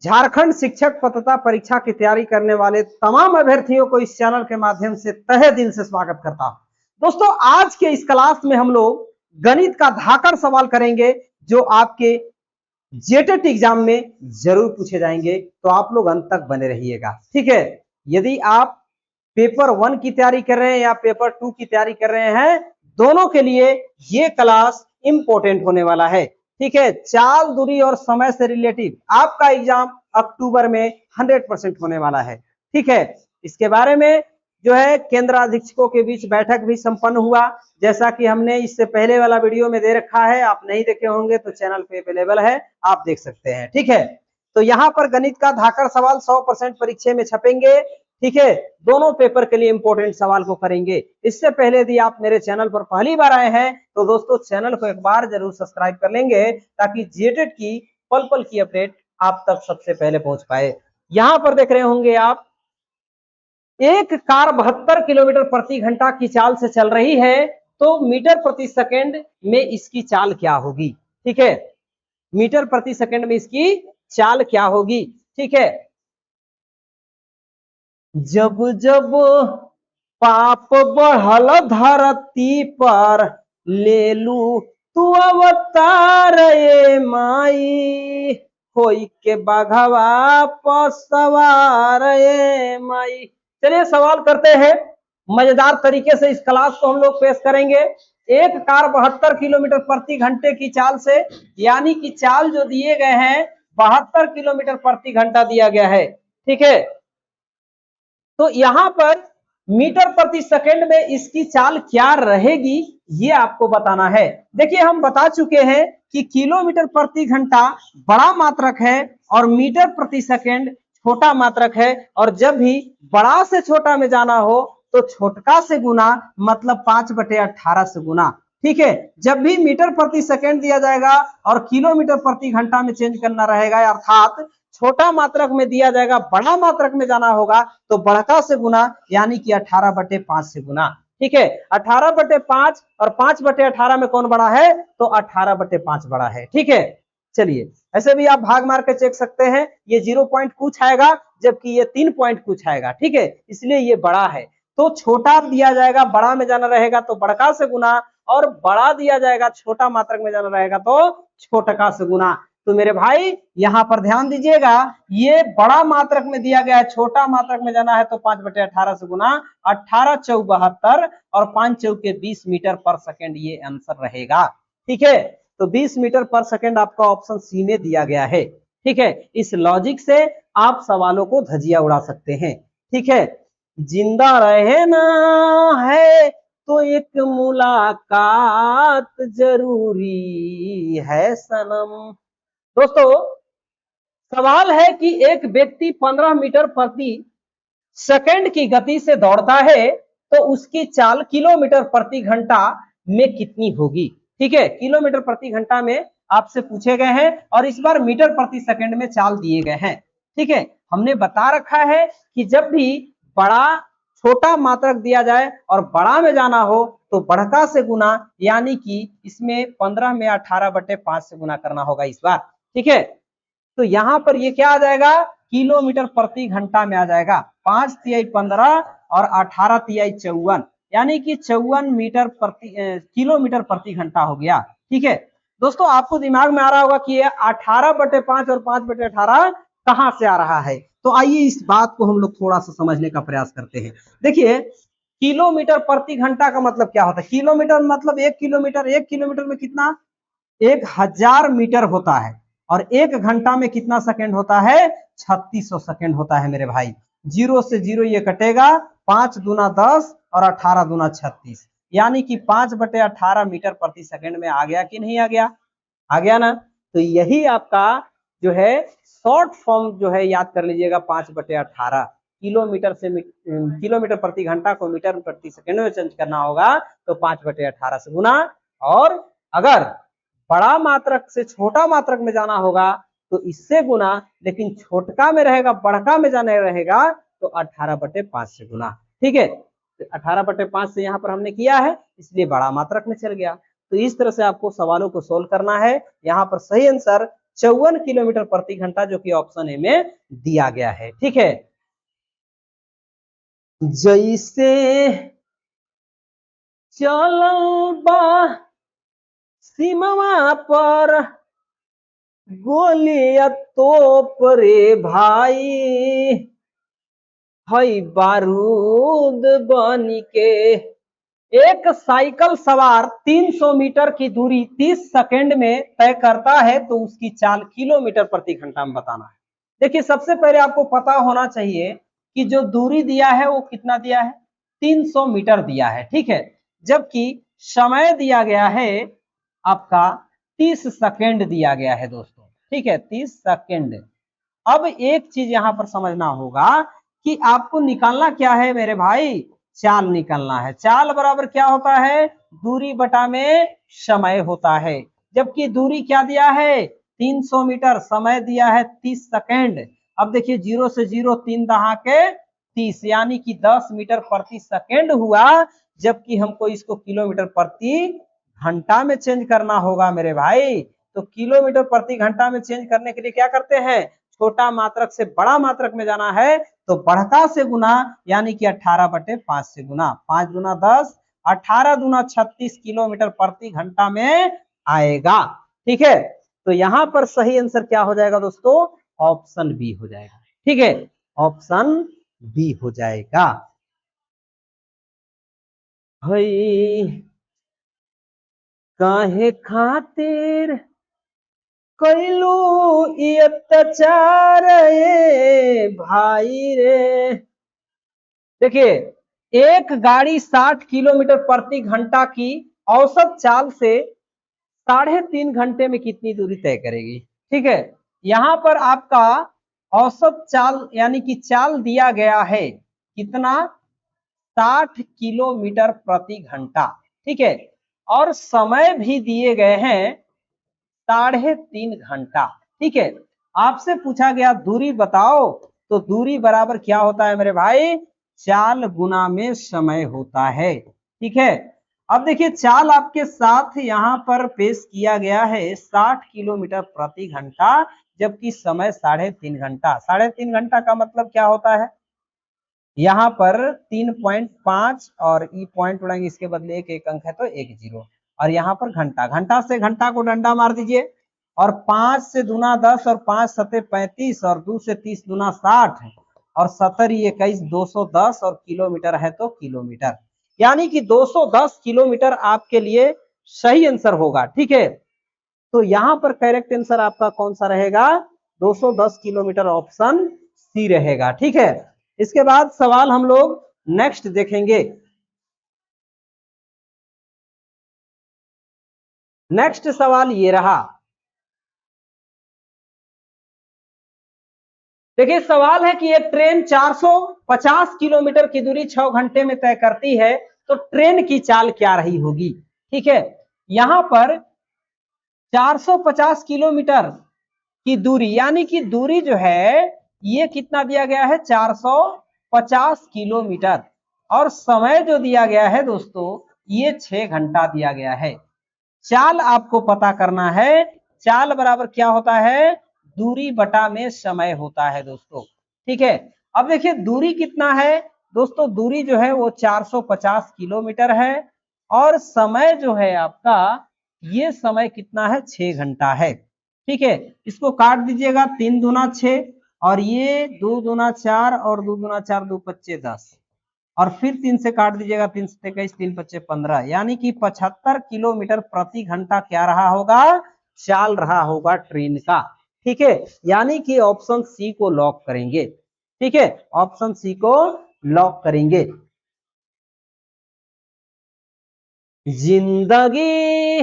झारखंड शिक्षक पात्रता परीक्षा की तैयारी करने वाले तमाम अभ्यर्थियों को इस चैनल के माध्यम से तहे दिल से स्वागत करता हूं। दोस्तों, आज के इस क्लास में हम लोग गणित का धाकड़ सवाल करेंगे जो आपके जेटेट एग्जाम में जरूर पूछे जाएंगे, तो आप लोग अंत तक बने रहिएगा। ठीक है, यदि आप पेपर 1 की तैयारी कर रहे हैं या पेपर 2 की तैयारी कर रहे हैं, दोनों के लिए ये क्लास इंपॉर्टेंट होने वाला है। ठीक है, चाल, दूरी और समय से रिलेटिव आपका एग्जाम अक्टूबर में 100% होने वाला है। ठीक है, इसके बारे में जो है केंद्र अधीक्षकों के बीच बैठक भी संपन्न हुआ, जैसा कि हमने इससे पहले वाला वीडियो में दे रखा है। आप नहीं देखे होंगे तो चैनल पे अवेलेबल है, आप देख सकते हैं। ठीक है, तो यहाँ पर गणित का धाकड़ सवाल 100% परीक्षा में छपेंगे। ठीक है, दोनों पेपर के लिए इंपॉर्टेंट सवाल को करेंगे। इससे पहले यदि आप मेरे चैनल पर पहली बार आए हैं तो दोस्तों चैनल को एक बार जरूर सब्सक्राइब कर लेंगे, ताकि जेटेट की पल पल की अपडेट आप तक सबसे पहले पहुंच पाए। यहां पर देख रहे होंगे आप, एक कार 72 किलोमीटर प्रति घंटा की चाल से चल रही है, तो मीटर प्रति सेकंड में इसकी चाल क्या होगी। ठीक है, मीटर प्रति सेकंड में इसकी चाल क्या होगी। ठीक है, जब जब पाप बढ़ल धरती पर, ले लू तू अवतार ये माई, होई के बाघवा पसवार ये माई। चलिए सवाल करते हैं, मजेदार तरीके से इस क्लास को हम लोग पेश करेंगे। एक कार 72 किलोमीटर प्रति घंटे की चाल से, यानी कि चाल जो दिए गए हैं 72 किलोमीटर प्रति घंटा दिया गया है। ठीक है, तो यहां पर मीटर प्रति सेकंड में इसकी चाल क्या रहेगी, ये आपको बताना है। देखिए, हम बता चुके हैं कि किलोमीटर प्रति घंटा बड़ा मात्रक है और मीटर प्रति सेकंड छोटा मात्रक है, और जब भी बड़ा से छोटा में जाना हो तो छोटका से गुना, मतलब 5/18 से गुना। ठीक है, जब भी मीटर प्रति सेकंड दिया जाएगा और किलोमीटर प्रति घंटा में चेंज करना रहेगा, अर्थात छोटा मात्रक में दिया जाएगा, बड़ा मात्रक में जाना होगा तो बड़का से गुना, यानी कि 18/5 से गुना। ठीक है, 18/5 और 5/18 में कौन बड़ा है, तो 18/5 बड़ा है। ठीक है, चलिए ऐसे भी आप भाग मार के चेक सकते हैं, ये 0 पॉइंट कुछ आएगा जबकि ये 3 पॉइंट कुछ आएगा। ठीक है, इसलिए ये बड़ा है, तो छोटा दिया जाएगा, बड़ा में जाना रहेगा तो बड़का से गुना, और बड़ा दिया जाएगा, छोटा मात्रक में जाना रहेगा तो छोटका से गुना। तो मेरे भाई यहां पर ध्यान दीजिएगा, ये बड़ा मात्रक में दिया गया है, छोटा मात्रक में जाना है तो 5/18 से गुना, 18 चौक 72 और 5 चौके 20 मीटर पर सेकंड ये आंसर रहेगा। ठीक है, तो 20 मीटर पर सेकंड आपका ऑप्शन सी में दिया गया है। ठीक है, इस लॉजिक से आप सवालों को धजिया उड़ा सकते हैं। ठीक है, जिंदा रहना है तो एक मुलाकात जरूरी है सनम। दोस्तों, सवाल है कि एक व्यक्ति 15 मीटर प्रति सेकंड की गति से दौड़ता है, तो उसकी चाल किलोमीटर प्रति घंटा में कितनी होगी। ठीक है, किलोमीटर प्रति घंटा में आपसे पूछे गए हैं, और इस बार मीटर प्रति सेकंड में चाल दिए गए हैं। ठीक है, हमने बता रखा है कि जब भी बड़ा छोटा मात्रक दिया जाए और बड़ा में जाना हो तो बड़का से गुना, यानी कि इसमें 15 में 18/5 से गुना करना होगा इस बार। ठीक है, तो यहां पर ये क्या आ जाएगा, किलोमीटर प्रति घंटा में आ जाएगा। 5 तिहाई 15 और 18 तिहाई 54, यानी कि 54 मीटर प्रति किलोमीटर प्रति घंटा हो गया। ठीक है दोस्तों, आपको दिमाग में आ रहा होगा कि ये 18/5 और 5/18 कहां से आ रहा है, तो आइए इस बात को हम लोग थोड़ा सा समझने का प्रयास करते हैं। देखिए, किलोमीटर प्रति घंटा का मतलब क्या होता है, किलोमीटर मतलब 1 किलोमीटर, 1 किलोमीटर में कितना, 1000 मीटर होता है, और 1 घंटा में कितना सेकंड होता है, 3600 सेकंड होता है मेरे भाई। 0 से 0 ये कटेगा, 5 दूना 10 और 18 दूना 36, यानी कि 5/18 मीटर प्रति सेकंड में आ गया कि नहीं आ गया, आ गया ना। तो यही आपका जो है शॉर्ट फॉर्म जो है याद कर लीजिएगा, 5/18। किलोमीटर से किलोमीटर प्रति घंटा को मीटर प्रति सेकंड में चेंज करना होगा तो 5/18 से गुना, और अगर बड़ा मात्रक से छोटा मात्रक में जाना होगा तो इससे गुना, लेकिन छोटका में रहेगा, बड़का में जाने रहेगा तो 18/5 से गुना। ठीक है, 18/5 से यहाँ पर हमने किया है, इसलिए बड़ा मात्रक में चल गया। तो इस तरह से आपको सवालों को सोल्व करना है। यहाँ पर सही आंसर 54 किलोमीटर प्रति घंटा, जो कि ऑप्शन ए में दिया गया है। ठीक है, जैसे चलल बा सीमा पर गोलिया तोप रे भाई, हई बारूद बनी के। एक साइकिल सवार 300 मीटर की दूरी 30 सेकंड में तय करता है, तो उसकी चाल किलोमीटर प्रति घंटा में बताना है। देखिए, सबसे पहले आपको पता होना चाहिए कि जो दूरी दिया है वो कितना दिया है, 300 मीटर दिया है। ठीक है, जबकि समय दिया गया है आपका 30 सेकंड दिया गया है दोस्तों। ठीक है, 30 सेकंड। अब एक चीज यहां पर समझना होगा कि आपको निकालना क्या है मेरे भाई, चाल निकालना है। चाल बराबर क्या होता है, दूरी बटा में समय होता है। जबकि दूरी क्या दिया है, 300 मीटर, समय दिया है 30 सेकंड। अब देखिए, 0 से 0 3 दहा के 30, यानी कि 10 मीटर प्रति सेकंड हुआ। जबकि हमको इसको किलोमीटर प्रति घंटा में चेंज करना होगा मेरे भाई। तो किलोमीटर प्रति घंटा में चेंज करने के लिए क्या करते हैं, छोटा मात्रक से बड़ा मात्रक में जाना है तो बढ़ता से गुना, यानी कि 18/5 से गुना। 5 दूना 10, 18 दूना 36 किलोमीटर प्रति घंटा में आएगा। ठीक है, तो यहां पर सही आंसर क्या हो जाएगा दोस्तों, ऑप्शन बी हो जाएगा। ठीक है, ऑप्शन बी हो जाएगा। भाई काहे खातिर कैलू ई अत्याचार भाई रे। देखिए, एक गाड़ी 60 किलोमीटर प्रति घंटा की औसत चाल से 3.5 घंटे में कितनी दूरी तय करेगी। ठीक है, यहां पर आपका औसत चाल यानी कि चाल दिया गया है कितना, 60 किलोमीटर प्रति घंटा। ठीक है, और समय भी दिए गए हैं 3.5 घंटा। ठीक है, आपसे पूछा गया दूरी बताओ, तो दूरी बराबर क्या होता है मेरे भाई, चाल गुना में समय होता है। ठीक है, अब देखिए, चाल आपके साथ यहाँ पर पेश किया गया है 60 किलोमीटर प्रति घंटा, जबकि समय 3.5 घंटा। 3.5 घंटा का मतलब क्या होता है, यहाँ पर 3.5 और ई पॉइंट उड़ाएंगे, इसके बदले एक अंक है तो 1 0। और यहाँ पर घंटा, घंटा से घंटा को डंडा मार दीजिए, और 5 से दूना 10, और 5 सते 35, और 2 से 30 दूना 60, और 70 21 210, और किलोमीटर है तो किलोमीटर, यानी कि 210 किलोमीटर आपके लिए सही आंसर होगा। ठीक है, तो यहां पर करेक्ट आंसर आपका कौन सा रहेगा, 210 किलोमीटर, ऑप्शन सी रहेगा। ठीक है, इसके बाद सवाल हम लोग नेक्स्ट देखेंगे। नेक्स्ट सवाल ये रहा। देखिए, सवाल है कि एक ट्रेन 450 किलोमीटर की दूरी 6 घंटे में तय करती है, तो ट्रेन की चाल क्या रही होगी। ठीक है, यहां पर 450 किलोमीटर की दूरी, यानी कि दूरी जो है ये कितना दिया गया है, 450 किलोमीटर, और समय जो दिया गया है दोस्तों ये 6 घंटा दिया गया है। चाल आपको पता करना है, चाल बराबर क्या होता है, दूरी बटा में समय होता है दोस्तों। ठीक है, अब देखिए दूरी कितना है दोस्तों, दूरी जो है वो 450 किलोमीटर है, और समय जो है आपका, ये समय कितना है, 6 घंटा है। ठीक है, इसको काट दीजिएगा, 3 दूना 6, और ये 2 दूना 4, और 2 दूना 4 2 पच्चे 10, और फिर 3 से काट दीजिएगा, 3 से 21 3 पच्चे 15, यानी कि 75 किलोमीटर प्रति घंटा क्या रहा होगा, चाल रहा होगा ट्रेन का। ठीक है, यानी कि ऑप्शन सी को लॉक करेंगे। ठीक है, ऑप्शन सी को लॉक करेंगे। जिंदगी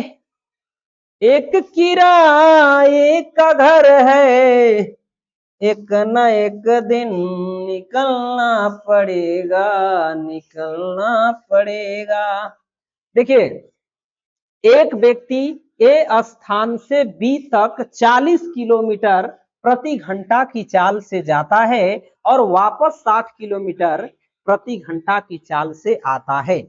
एक किराए का घर है, एक न एक दिन निकलना पड़ेगा, निकलना पड़ेगा। देखिए, एक व्यक्ति ए स्थान से बी तक 40 किलोमीटर प्रति घंटा की चाल से जाता है और वापस 60 किलोमीटर प्रति घंटा की चाल से आता है।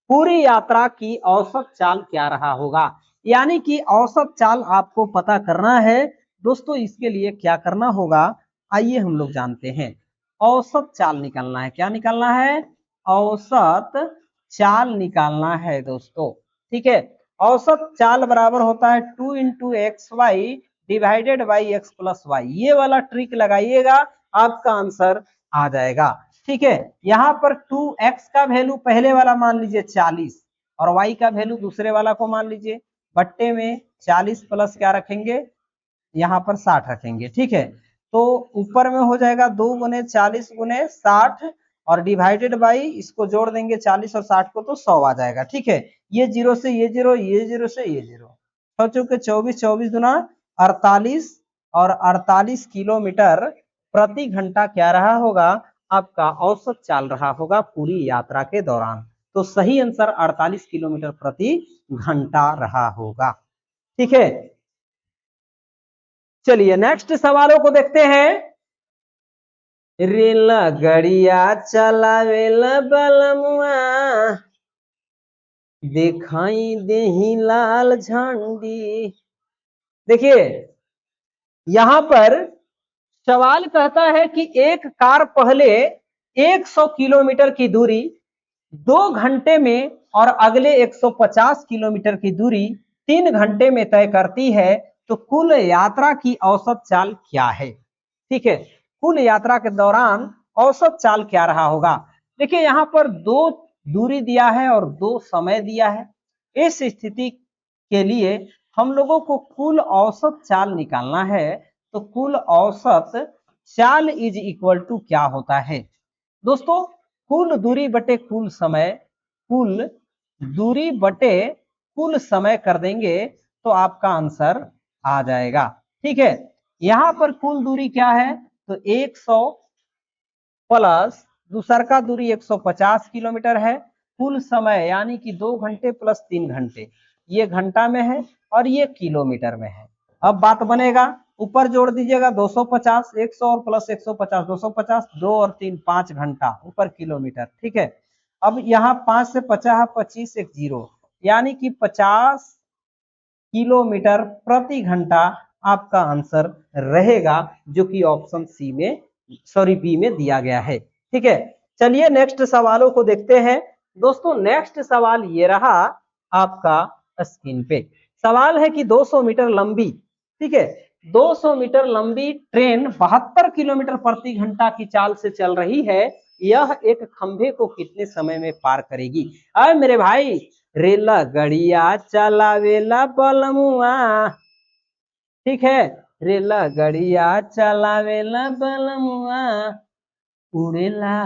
पूरी यात्रा की औसत चाल क्या रहा होगा, यानी कि औसत चाल आपको पता करना है दोस्तों इसके लिए क्या करना होगा, आइए हम लोग जानते हैं। औसत चाल निकालना है। क्या निकालना है? औसत चाल निकालना है दोस्तों। ठीक है, औसत चाल बराबर होता है 2 into X Y divided by X plus Y. ये वाला ट्रिक लगाइएगा, आपका आंसर आ जाएगा। ठीक है, यहाँ पर 2x का वैल्यू पहले वाला मान लीजिए 40 और y का वैल्यू दूसरे वाला को मान लीजिए, बट्टे में 40 प्लस क्या रखेंगे, यहाँ पर 60 रखेंगे। ठीक है, तो ऊपर में हो जाएगा 2 गुने 40 गुने 60 और डिवाइडेड बाई इसको जोड़ देंगे 40 और 60 को तो 100 आ जाएगा। ठीक है, ये जीरो से ये जीरो, ये जीरो से ये जीरो, 6 चौके 24, 24 दुना 48 और 48 किलोमीटर प्रति घंटा क्या रहा होगा, आपका औसत चाल रहा होगा पूरी यात्रा के दौरान। तो सही आंसर 48 किलोमीटर प्रति घंटा रहा होगा। ठीक है, चलिए नेक्स्ट सवालों को देखते हैं। रेल गड़िया चलावेला बलमुआ, दिखाई देही लाल झंडी। देखिए यहां पर सवाल कहता है कि एक कार पहले 100 किलोमीटर की दूरी 2 घंटे में और अगले 150 किलोमीटर की दूरी 3 घंटे में तय करती है, तो कुल यात्रा की औसत चाल क्या है? ठीक है, कुल यात्रा के दौरान औसत चाल क्या रहा होगा। देखिए यहाँ पर 2 दूरी दिया है और 2 समय दिया है। इस स्थिति के लिए हम लोगों को कुल औसत चाल निकालना है। तो कुल औसत चाल इज इक्वल टू क्या होता है दोस्तों, कुल दूरी बटे कुल समय, कुल दूरी बटे कुल समय कर देंगे तो आपका आंसर आ जाएगा। ठीक है, यहां पर कुल दूरी क्या है, तो 100 प्लस दूसर का दूरी 150 किलोमीटर है। कुल समय यानी कि 2 घंटे प्लस 3 घंटे, ये घंटा में है और ये किलोमीटर में है। अब बात बनेगा, ऊपर जोड़ दीजिएगा 250, 100 और प्लस 150, 250, 2 और 3 5 घंटा, ऊपर किलोमीटर। ठीक है, अब यहाँ 5 से 50, 25 एक जीरो, यानी कि 50 किलोमीटर प्रति घंटा आपका आंसर रहेगा, जो कि ऑप्शन सी में सॉरी बी में दिया गया है। ठीक है, चलिए नेक्स्ट सवालों को देखते हैं। दोस्तों नेक्स्ट सवाल ये रहा आपका स्क्रीन पे। सवाल है कि 200 मीटर लंबी, ठीक है, 200 मीटर लंबी ट्रेन 72 किलोमीटर प्रति घंटा की चाल से चल रही है। यह एक खंभे को कितने समय में पार करेगी? अरे मेरे भाई, रेला गड़िया चलावेला बलमुआ, ठीक है, रेला गड़िया चलावेला बलमुआ, उड़ेला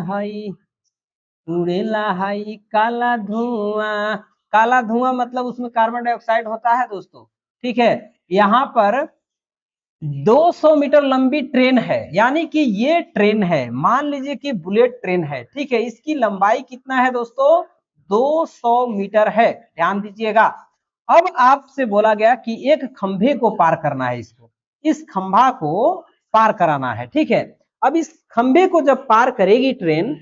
हई काला धुआं। काला धुआं मतलब उसमें कार्बन डाइऑक्साइड होता है दोस्तों। ठीक है, यहाँ पर 200 मीटर लंबी ट्रेन है, यानी कि ये ट्रेन है, मान लीजिए कि बुलेट ट्रेन है। ठीक है, इसकी लंबाई कितना है दोस्तों, 200 मीटर है, ध्यान दीजिएगा। अब आपसे बोला गया कि एक खंभे को पार करना है, इसको इस खंभा को पार कराना है। ठीक है, अब इस खंभे को जब पार करेगी ट्रेन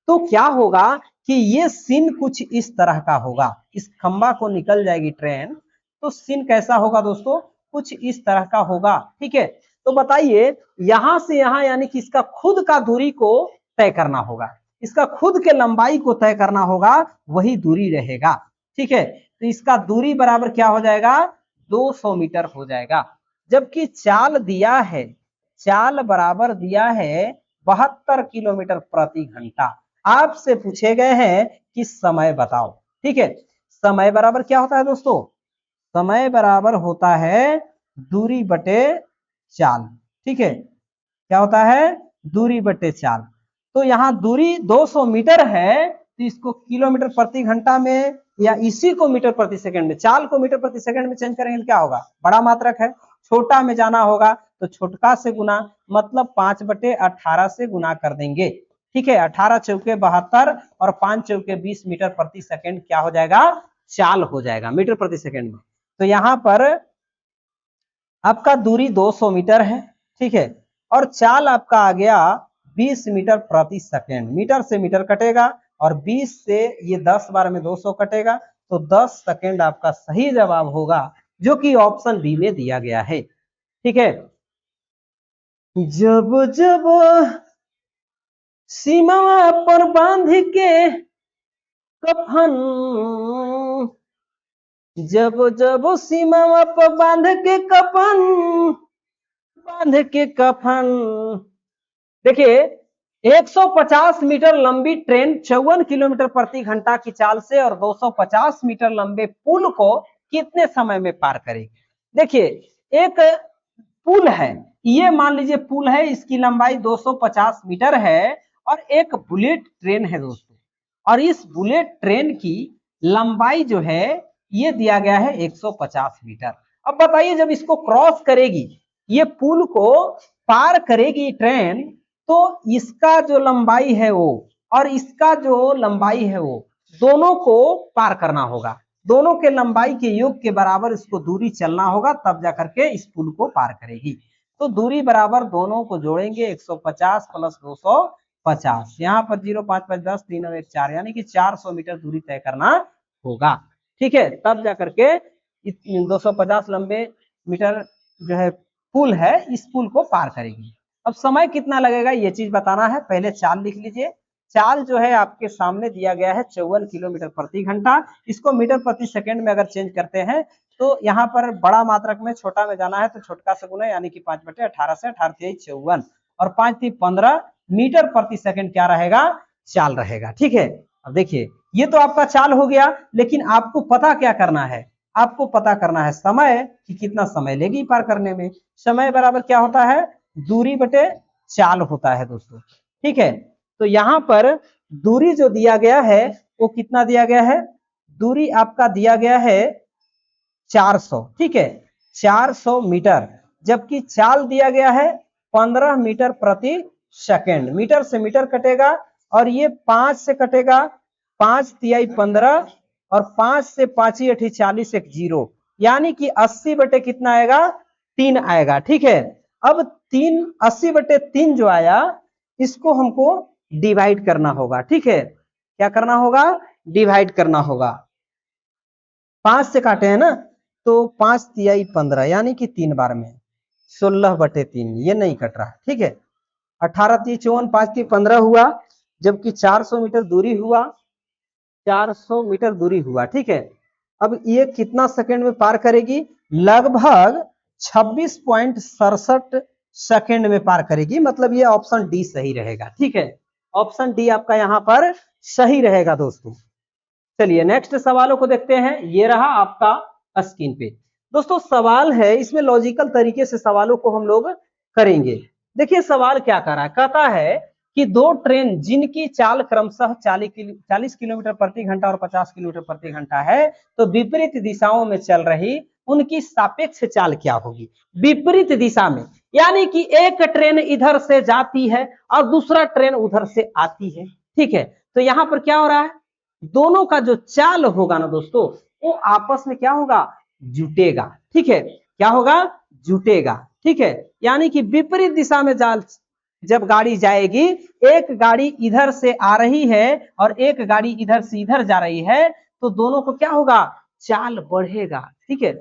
तो क्या होगा कि ये सीन कुछ इस तरह का होगा। इस खंभा को निकल जाएगी ट्रेन तो सीन कैसा होगा दोस्तों, कुछ इस तरह का होगा। ठीक है, तो बताइए यहां से यहां यानी कि इसका खुद का दूरी को तय करना होगा, इसका खुद के लंबाई को तय करना होगा, वही दूरी रहेगा। ठीक है, तो इसका दूरी बराबर क्या हो जाएगा, 200 मीटर हो जाएगा। जबकि चाल दिया है, चाल बराबर दिया है 72 किलोमीटर प्रति घंटा। आपसे पूछे गए हैं कि समय बताओ। ठीक है, समय बराबर क्या होता है दोस्तों, समय बराबर होता है दूरी बटे चाल। ठीक है, क्या होता है, दूरी बटे चाल। तो यहाँ दूरी 200 मीटर है, तो इसको किलोमीटर प्रति घंटा में या इसी को मीटर प्रति सेकंड में, चाल को मीटर प्रति सेकंड में चेंज करेंगे क्या होगा, बड़ा मात्रक है, छोटा में जाना होगा तो छोटका से गुना, मतलब 5/18 से गुना कर देंगे। ठीक है, 18 चौके 72 और 5 चौके 20 मीटर प्रति सेकंड क्या हो जाएगा, चाल हो जाएगा मीटर प्रति सेकंड में। तो यहाँ पर आपका दूरी 200 मीटर है। ठीक है, और चाल आपका आ गया 20 मीटर प्रति सेकंड, मीटर से मीटर कटेगा और 20 से ये 10 बार में 200 कटेगा, तो 10 सेकंड आपका सही जवाब होगा, जो कि ऑप्शन बी में दिया गया है। ठीक है, जब जब सीमा पर बांध के कफन, जब जब सीमा पर बांध के कफन, बांध के कफन। देखिए 150 मीटर लंबी ट्रेन 54 किलोमीटर प्रति घंटा की चाल से और 250 मीटर लंबे पुल को कितने समय में पार करेगी? देखिए एक पुल है, ये मान लीजिए पुल है, इसकी लंबाई 250 मीटर है और एक बुलेट ट्रेन है दोस्तों, और इस बुलेट ट्रेन की लंबाई जो है ये दिया गया है 150 मीटर। अब बताइए जब इसको क्रॉस करेगी, ये पुल को पार करेगी ट्रेन, तो इसका जो लंबाई है वो और इसका जो लंबाई है वो दोनों को पार करना होगा, दोनों के लंबाई के योग के बराबर इसको दूरी चलना होगा, तब जाकर के इस पुल को पार करेगी। तो दूरी बराबर दोनों को जोड़ेंगे 150 प्लस 250, यहाँ पर 0 5 5 10 3 और 1 4, यानी कि 400 मीटर दूरी तय करना होगा। ठीक है, तब जाकर के 250 लंबे मीटर जो है पुल है, इस पुल को पार करेगी। अब समय कितना लगेगा ये चीज बताना है, पहले चाल लिख लीजिए। चाल जो है आपके सामने दिया गया है 54 किलोमीटर प्रति घंटा, इसको मीटर प्रति सेकंड में अगर चेंज करते हैं तो यहाँ पर बड़ा मात्रक में छोटा में जाना है तो छोटका से गुना, यानी कि 5/18 से 18 × 54 और 5 × 15 मीटर प्रति सेकंड क्या रहेगा? चाल रहेगा। ठीक है, अब देखिए ये तो आपका चाल हो गया, लेकिन आपको पता क्या करना है? आपको पता करना है समय कि कितना समय लेगी पार करने में। समय बराबर क्या होता है? दूरी बटे चाल होता है दोस्तों। ठीक है, तो यहाँ पर दूरी जो दिया गया है वो कितना दिया गया है? दूरी आपका दिया गया है 400। ठीक है, 400 मीटर, जबकि चाल दिया गया है 15 मीटर प्रति सेकंड। मीटर से मीटर कटेगा और ये 5 से कटेगा, 5 तिहाई 15 और 5 से 5 × 40 एक 0, यानी कि 80 बटे कितना आएगा? 3 आएगा। ठीक है, अब 80/3 जो आया इसको हमको डिवाइड करना होगा। ठीक है, क्या करना होगा? डिवाइड करना होगा। 5 से काटे हैं ना, तो 5 तिहाई 15, यानी कि 3 बार में 16/3, ये नहीं कट रहा। ठीक है, 18 × 54, 5 × 15 हुआ, जबकि 400 मीटर दूरी हुआ, 400 मीटर दूरी हुआ। ठीक है, अब ये कितना सेकंड में पार करेगी? लगभग 26.67 सेकंड में पार करेगी, मतलब ये ऑप्शन डी सही रहेगा। ठीक है, ऑप्शन डी आपका यहाँ पर सही रहेगा दोस्तों। चलिए नेक्स्ट सवालों को देखते हैं, ये रहा आपका स्क्रीन पे। दोस्तों सवाल है, इसमें लॉजिकल तरीके से सवालों को हम लोग करेंगे। देखिए सवाल क्या कर रहा है, कहता है कि दो ट्रेन जिनकी चाल क्रमशः 40 किलोमीटर प्रति घंटा और 50 किलोमीटर प्रति घंटा है, तो विपरीत दिशाओं में चल रही उनकी सापेक्ष चाल क्या होगी? विपरीत दिशा में, यानी कि एक ट्रेन इधर से जाती है और दूसरा ट्रेन उधर से आती है। ठीक है, तो यहाँ पर क्या हो रहा है? दोनों का जो चाल होगा ना दोस्तों, वो आपस में क्या होगा? जुटेगा। ठीक है, क्या होगा? जुटेगा। ठीक है, यानी कि विपरीत दिशा में जब गाड़ी जाएगी, एक गाड़ी इधर से आ रही है और एक गाड़ी इधर से इधर जा रही है, तो दोनों को क्या होगा? चाल बढ़ेगा। ठीक है,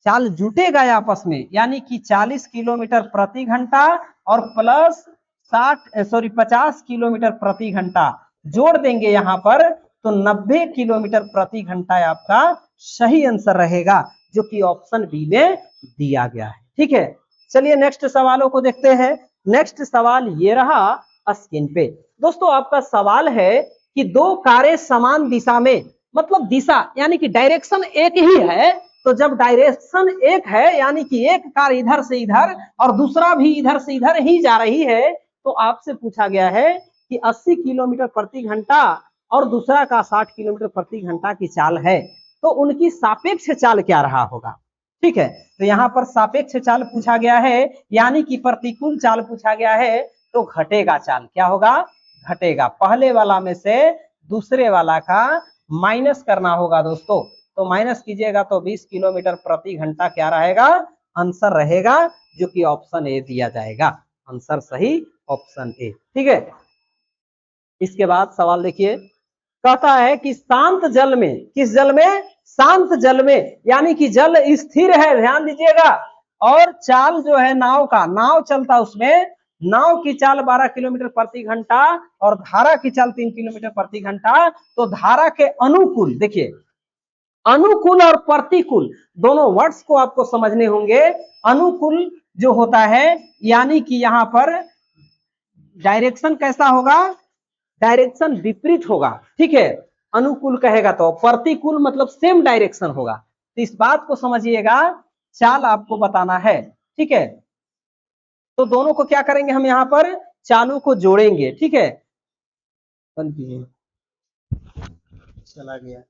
चाल जुटेगा आपस में, यानी कि 40 किलोमीटर प्रति घंटा और प्लस 50 किलोमीटर प्रति घंटा जोड़ देंगे यहाँ पर, तो 90 किलोमीटर प्रति घंटा आपका सही आंसर रहेगा, जो कि ऑप्शन बी में दिया गया है। ठीक है, चलिए नेक्स्ट सवालों को देखते हैं। नेक्स्ट सवाल ये रहा स्क्रीन पे। दोस्तों आपका सवाल है कि दो कारें समान दिशा में, मतलब दिशा यानी कि डायरेक्शन एक ही है, तो जब डायरेक्शन एक है यानी कि एक कार इधर से इधर और दूसरा भी इधर से इधर ही जा रही है, तो आपसे पूछा गया है कि 80 किलोमीटर प्रति घंटा और दूसरा का 60 किलोमीटर प्रति घंटा की चाल है, तो उनकी सापेक्ष चाल क्या रहा होगा? ठीक है, तो यहाँ पर सापेक्ष चाल पूछा गया है, यानी कि प्रतिकूल चाल पूछा गया है, तो घटेगा चाल। क्या होगा? घटेगा। पहले वाला में से दूसरे वाला का माइनस करना होगा दोस्तों, तो माइनस कीजिएगा तो 20 किलोमीटर प्रति घंटा क्या रहेगा? आंसर रहेगा, जो कि ऑप्शन ए दिया जाएगा। आंसर सही ऑप्शन ए। ठीक है, इसके बाद सवाल देखिए, कहता है कि शांत जल में, किस जल में? शांत जल में, यानी कि जल स्थिर है, ध्यान दीजिएगा, और चाल जो है नाव का, नाव चलता उसमें, नाव की चाल 12 किलोमीटर प्रति घंटा और धारा की चाल 3 किलोमीटर प्रति घंटा। तो धारा के अनुकूल, देखिए अनुकूल और प्रतिकूल दोनों वर्ड्स को आपको समझने होंगे। अनुकूल जो होता है यानी कि यहां पर डायरेक्शन कैसा होगा, डायरेक्शन विपरीत होगा, ठीक है। अनुकूल कहेगा तो प्रतिकूल मतलब सेम डायरेक्शन होगा। तो इस बात को समझिएगा, चाल आपको बताना है, ठीक है। तो दोनों को क्या करेंगे हम यहाँ पर, चालों को जोड़ेंगे, ठीक है। बंद कीजिए, चला गया।